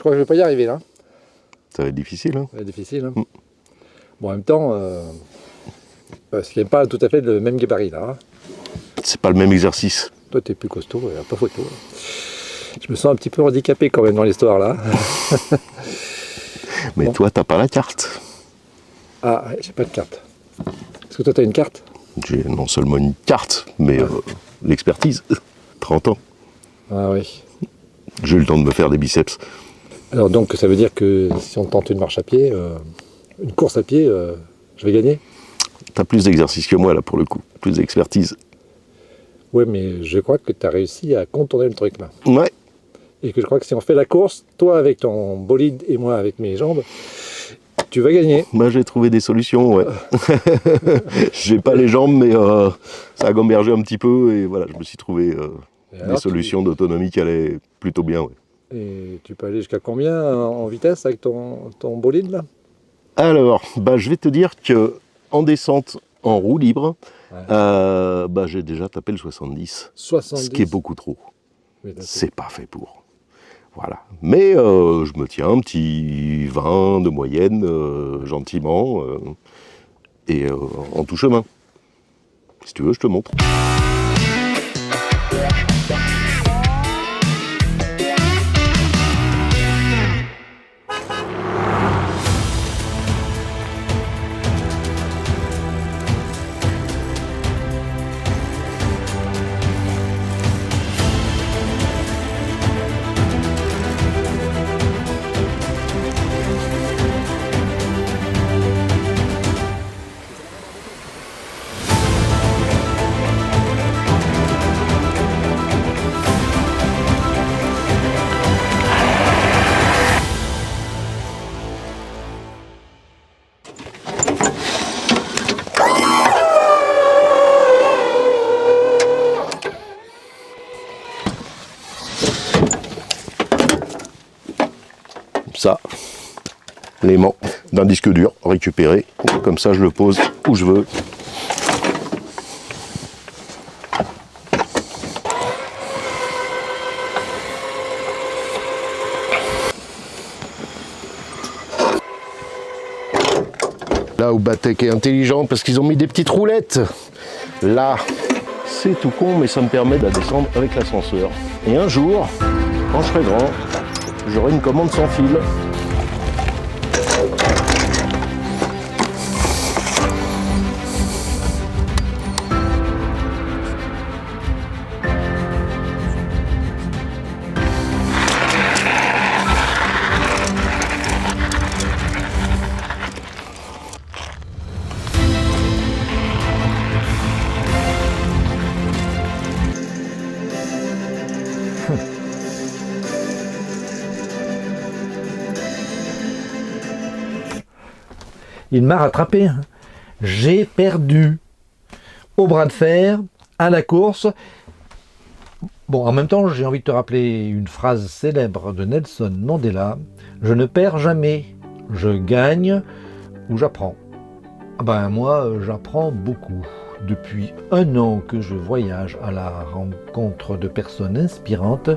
crois que je vais pas y arriver là. Ça va être difficile, hein. Ça va être difficile. Hein. Bon, en même temps, parce qu'il n'y a pas tout à fait le même gabarit là. Hein. C'est pas le même exercice. Toi, tu es plus costaud, pas photo. Je me sens un petit peu handicapé quand même dans l'histoire là. Mais bon. Toi, t'as pas la carte. Ah, j'ai pas de carte. Est-ce que toi, tu as une carte? J'ai non seulement une carte, mais l'expertise. 30 ans. Ah oui. J'ai eu le temps de me faire des biceps. Alors donc, ça veut dire que si on tente une marche à pied, une course à pied, je vais gagner? T'as plus d'exercice que moi, là, pour le coup. Plus d'expertise. Ouais, mais je crois que tu as réussi à contourner le truc, là. Ouais. Et que je crois que si on fait la course, toi avec ton bolide et moi avec mes jambes, tu vas gagner. Moi, j'ai trouvé des solutions, ouais. J'ai pas les jambes, mais ça a gambergé un petit peu, et voilà, je me suis trouvé des solutions d'autonomie qui allaient plutôt bien, ouais. Et tu peux aller jusqu'à combien en vitesse avec ton bolide, là? Alors, je vais te dire que en descente, en roue libre, j'ai déjà tapé le 70. 70. Ce qui est beaucoup trop. Oui, c'est pas fait pour. Voilà. Mais je me tiens un petit 20 de moyenne, gentiment, et en tout chemin. Si tu veux, je te montre. Ça, l'aimant d'un disque dur récupéré, comme ça je le pose où je veux. Là où Batec est intelligent parce qu'ils ont mis des petites roulettes. Là, c'est tout con, mais ça me permet de descendre avec l'ascenseur. Et un jour, quand je serai grand, j'aurai une commande sans fil. Il m'a rattrapé. Hein. J'ai perdu. Au bras de fer, à la course. Bon, en même temps, j'ai envie de te rappeler une phrase célèbre de Nelson Mandela. Je ne perds jamais. Je gagne ou j'apprends. Moi, j'apprends beaucoup. Depuis 1 an que je voyage à la rencontre de personnes inspirantes,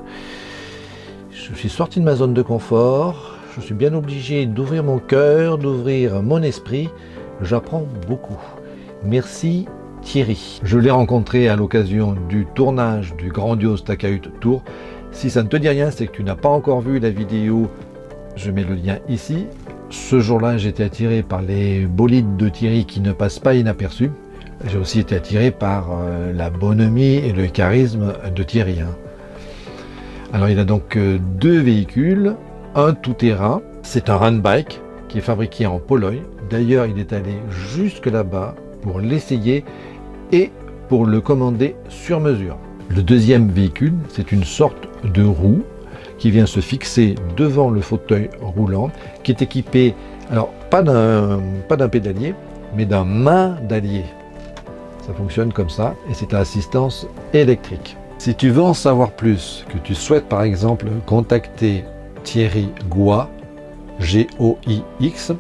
je suis sorti de ma zone de confort. Je suis bien obligé d'ouvrir mon cœur, d'ouvrir mon esprit. J'apprends beaucoup. Merci Thierry. Je l'ai rencontré à l'occasion du tournage du grandiose Takahut Tour. Si ça ne te dit rien, c'est que tu n'as pas encore vu la vidéo. Je mets le lien ici. Ce jour-là, j'ai été attiré par les bolides de Thierry qui ne passent pas inaperçus. J'ai aussi été attiré par la bonhomie et le charisme de Thierry. Hein. Alors il a donc 2 véhicules. Un tout-terrain, c'est un run bike qui est fabriqué en Pologne. D'ailleurs, il est allé jusque là-bas pour l'essayer et pour le commander sur mesure. Le deuxième véhicule, c'est une sorte de roue qui vient se fixer devant le fauteuil roulant, qui est équipé, alors pas d'un pédalier, mais d'un main-dalier. Ça fonctionne comme ça et c'est à assistance électrique. Si tu veux en savoir plus, que tu souhaites par exemple contacter Thierry Goix, G-O-I-X,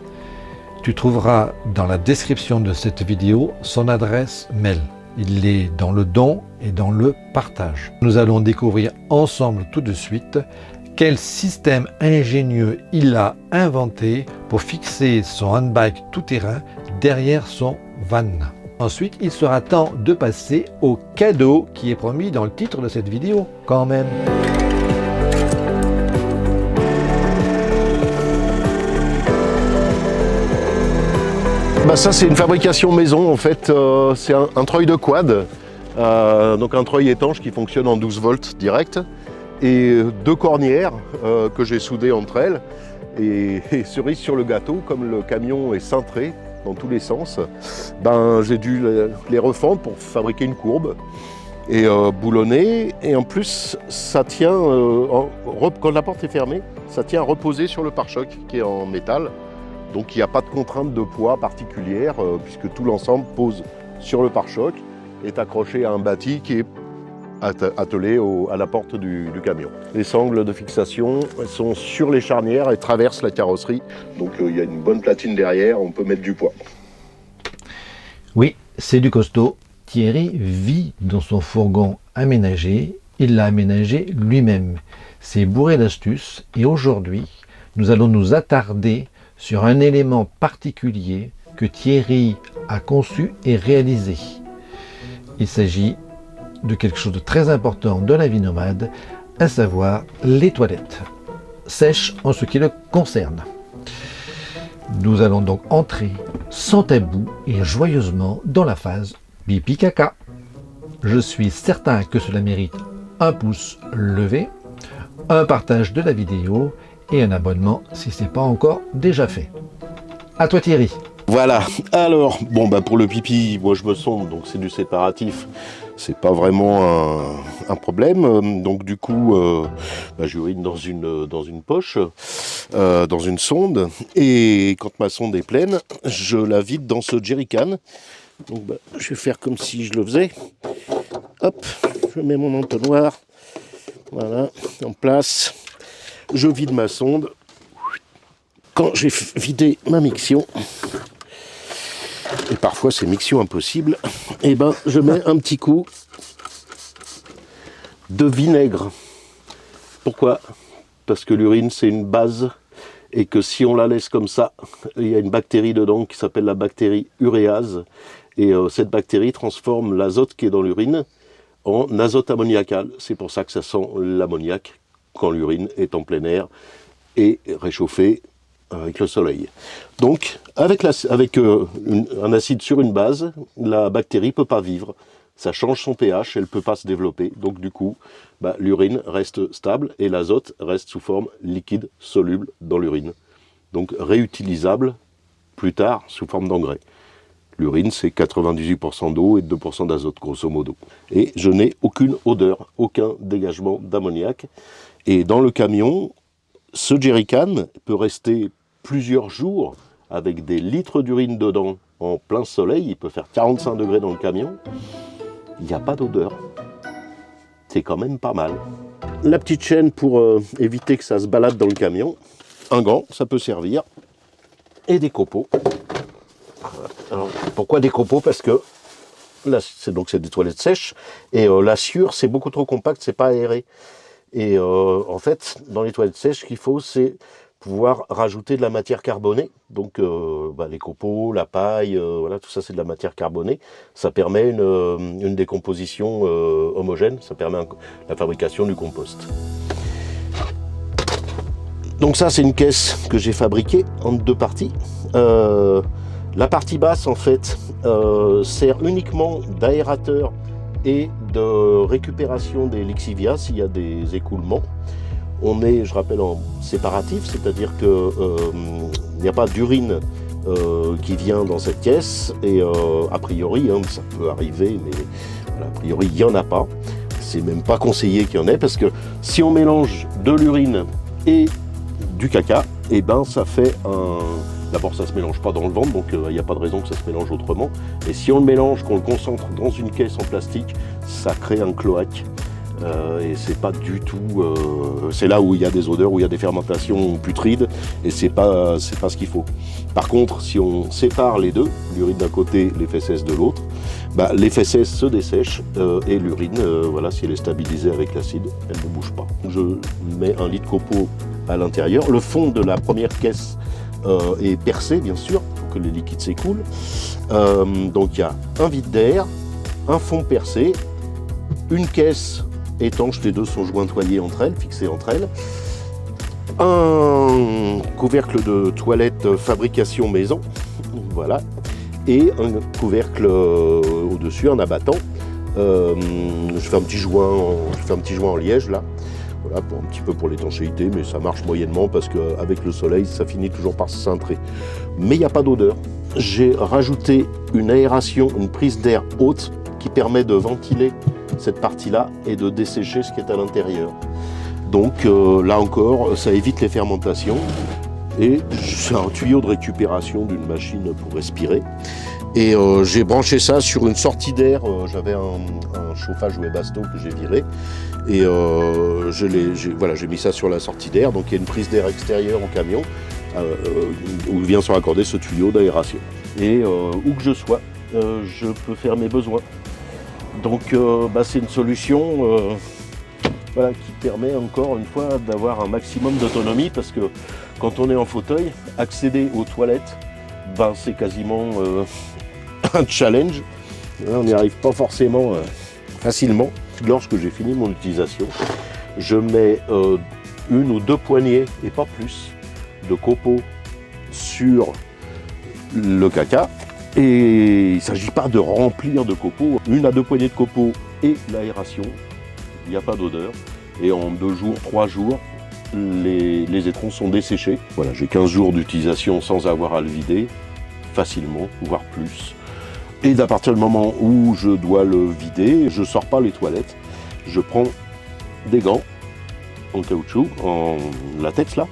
tu trouveras dans la description de cette vidéo son adresse mail. Il est dans le don et dans le partage. Nous allons découvrir ensemble tout de suite Quel système ingénieux il a inventé pour fixer son handbike tout-terrain derrière son van. Ensuite, il sera temps de passer au cadeau qui est promis dans le titre de cette vidéo, quand même. Bah ça c'est une fabrication maison en fait, c'est un treuil de quad, donc un treuil étanche qui fonctionne en 12 volts direct et deux cornières que j'ai soudées entre elles et cerise sur le gâteau, comme le camion est cintré dans tous les sens, ben, j'ai dû les refendre pour fabriquer une courbe et boulonner, et en plus ça tient, quand la porte est fermée, ça tient à reposer sur le pare-choc qui est en métal. Donc il n'y a pas de contrainte de poids particulière puisque tout l'ensemble pose sur le pare-choc, est accroché à un bâti qui est attelé à la porte du camion. Les sangles de fixation elles sont sur les charnières et traversent la carrosserie. Donc il y a une bonne platine derrière, on peut mettre du poids. Oui, c'est du costaud. Thierry vit dans son fourgon aménagé. Il l'a aménagé lui-même. C'est bourré d'astuces et aujourd'hui, nous allons nous attarder sur un élément particulier que Thierry a conçu et réalisé. Il s'agit de quelque chose de très important de la vie nomade, à savoir les toilettes sèches en ce qui le concerne. Nous allons donc entrer sans tabou et joyeusement dans la phase pipi caca. Je suis certain que cela mérite un pouce levé, un partage de la vidéo et un abonnement si ce n'est pas encore déjà fait. À toi Thierry. Voilà, alors, bon bah pour le pipi, moi je me sonde, donc c'est du séparatif, c'est pas vraiment un problème, donc du coup bah, j'urine dans une poche, dans une sonde, et quand ma sonde est pleine, je la vide dans ce jerrycan. Donc bah, je vais faire comme si je le faisais, hop, je mets mon entonnoir, voilà, en place. Je vide ma sonde. Quand j'ai vidé ma miction, et parfois c'est miction impossible, et ben je mets un petit coup de vinaigre. Pourquoi? Parce que l'urine c'est une base et que si on la laisse comme ça, il y a une bactérie dedans qui s'appelle la bactérie uréase, et cette bactérie transforme l'azote qui est dans l'urine en azote ammoniacal. C'est pour ça que ça sent l'ammoniac quand l'urine est en plein air et réchauffée avec le soleil. Donc, avec un acide sur une base, la bactérie ne peut pas vivre. Ça change son pH, elle ne peut pas se développer. Donc, du coup, bah, l'urine reste stable et l'azote reste sous forme liquide, soluble dans l'urine. Donc, réutilisable plus tard sous forme d'engrais. L'urine, c'est 98% d'eau et 2% d'azote, grosso modo. Et je n'ai aucune odeur, aucun dégagement d'ammoniac. Et dans le camion, ce jerrycan peut rester plusieurs jours avec des litres d'urine dedans en plein soleil. Il peut faire 45 degrés dans le camion. Il n'y a pas d'odeur. C'est quand même pas mal. La petite chaîne pour éviter que ça se balade dans le camion. Un gant, ça peut servir. Et des copeaux. Alors, pourquoi des copeaux? Parce que là, c'est des toilettes sèches. Et la sciure, c'est beaucoup trop compact, c'est pas aéré. Et en fait, dans les toilettes sèches, ce qu'il faut, c'est pouvoir rajouter de la matière carbonée. Donc, les copeaux, la paille, voilà, tout ça, c'est de la matière carbonée. Ça permet une décomposition homogène. Ça permet la fabrication du compost. Donc ça, c'est une caisse que j'ai fabriquée en deux parties. La partie basse, en fait, sert uniquement d'aérateur et de récupération des lixivias s'il y a des écoulements. On est, je rappelle, en séparatif, c'est-à-dire qu'il n'y a pas d'urine qui vient dans cette caisse, et a priori, hein, ça peut arriver, mais voilà, a priori, il n'y en a pas. C'est même pas conseillé qu'il y en ait, parce que si on mélange de l'urine et du caca, et ben ça fait un... D'abord, ça ne se mélange pas dans le ventre, donc il n'y a pas de raison que ça se mélange autrement. Et si on le mélange, qu'on le concentre dans une caisse en plastique, ça crée un cloaque Et c'est pas du tout... c'est là où il y a des odeurs, où il y a des fermentations putrides, et c'est pas ce qu'il faut. Par contre, si on sépare les deux, l'urine d'un côté, les fesses de l'autre, bah, les fesses se dessèchent et l'urine, voilà, si elle est stabilisée avec l'acide, elle ne bouge pas. Je mets un lit de copeaux à l'intérieur. Le fond de la première caisse est percé, bien sûr, pour que les liquides s'écoulent. Donc il y a un vide d'air, un fond percé, une caisse étanche, les deux sont jointoyés entre elles, fixés entre elles, un couvercle de toilette fabrication maison, voilà, et un couvercle au-dessus, un abattant. Je fais un petit joint en liège là, voilà, pour un petit peu pour l'étanchéité, mais ça marche moyennement parce qu'avec le soleil, ça finit toujours par se cintrer. Mais il n'y a pas d'odeur. J'ai rajouté une aération, une prise d'air haute qui permet de ventiler cette partie-là et de dessécher ce qui est à l'intérieur. Donc là encore, ça évite les fermentations et c'est un tuyau de récupération d'une machine pour respirer. Et j'ai branché ça sur une sortie d'air, j'avais un chauffage Webasto que j'ai viré et j'ai mis ça sur la sortie d'air, donc il y a une prise d'air extérieure au camion où vient se raccorder ce tuyau d'aération. Et où que je sois, je peux faire mes besoins. Donc c'est une solution voilà, qui permet encore une fois d'avoir un maximum d'autonomie parce que quand on est en fauteuil, accéder aux toilettes, c'est quasiment un challenge. On n'y arrive pas forcément facilement. Lorsque j'ai fini mon utilisation, je mets une ou deux poignées, et pas plus, de copeaux sur le caca. Et il ne s'agit pas de remplir de copeaux. Une à deux poignées de copeaux et l'aération, il n'y a pas d'odeur. Et en 2 jours, 3 jours, les étrons sont desséchés. Voilà, j'ai 15 jours d'utilisation sans avoir à le vider, facilement, voire plus. Et à partir du moment où je dois le vider, je ne sors pas les toilettes. Je prends des gants en caoutchouc, en latex là.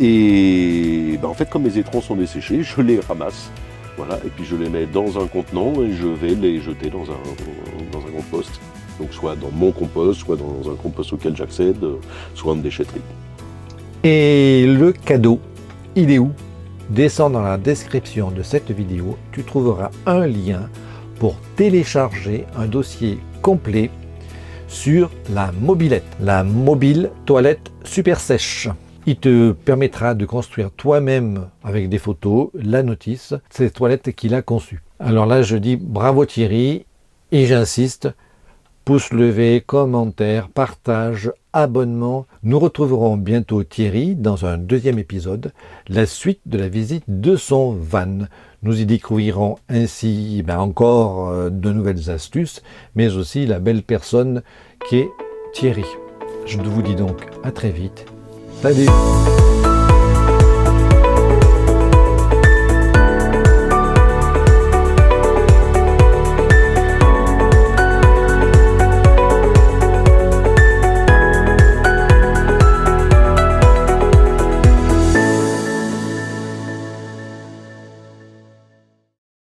Et en fait, comme mes étrons sont desséchés, je les ramasse. Voilà, et puis je les mets dans un contenant et je vais les jeter dans un compost. Donc soit dans mon compost, soit dans un compost auquel j'accède, soit en déchetterie. Et le cadeau, il est où? Descends dans la description de cette vidéo, tu trouveras un lien pour télécharger un dossier complet sur la mobilette, la mobile toilette super sèche. Il te permettra de construire toi-même avec des photos la notice, cette toilette qu'il a conçue. Alors là, je dis bravo Thierry et j'insiste, pouce levé, commentaire, partage, abonnement. Nous retrouverons bientôt Thierry dans un 2e épisode, la suite de la visite de son van. Nous y découvrirons ainsi encore de nouvelles astuces, mais aussi la belle personne qui est Thierry. Je vous dis donc à très vite. Salut!